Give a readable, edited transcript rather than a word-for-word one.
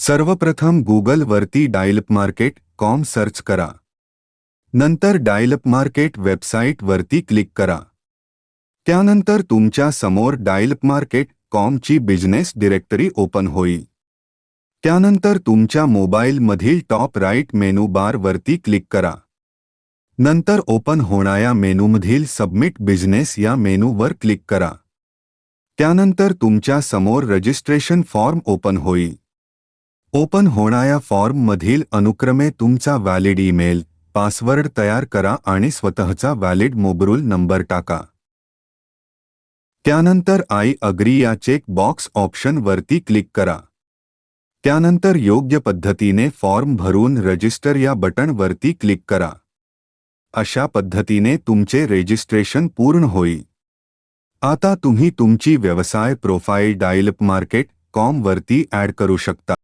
सर्वप्रथम गूगल वरती dialupmarket.com search करा. नंतर dialupmarket वेबसाईट वरती क्लिक करा. त्यानंतर तुमच्या समोर dialupmarket.com ची बिझनेस डिरेक्टरी ओपन होईल. त्यानंतर तुमच्या मोबाईलमधील टॉप राईट मेनू बार वरती क्लिक करा. नंतर ओपन होणाऱ्या मेनूमधील सबमिट बिझनेस या मेनूवर क्लिक करा. त्यानंतर तुमच्या समोर रजिस्ट्रेशन फॉर्म ओपन होईल. ओपन होणाऱ्या फॉर्ममधील अनुक्रमे तुमचा व्हॅलिड ईमेल, पासवर्ड तयार करा आणि स्वतःचा व्हॅलिड मोबाईल नंबर टाका. त्यानंतर आय अग्री या चेक बॉक्स ऑप्शन वरती क्लिक करा. त्यानंतर योग्य पद्धतीने फॉर्म भरून रजिस्टर या बटन वरती क्लिक करा. अशा पद्धतीने तुमचे रजिस्ट्रेशन पूर्ण होईल. आता तुम्ही तुमची व्यवसाय प्रोफाईल dialupmarket.com वरती ॲड करू शकता.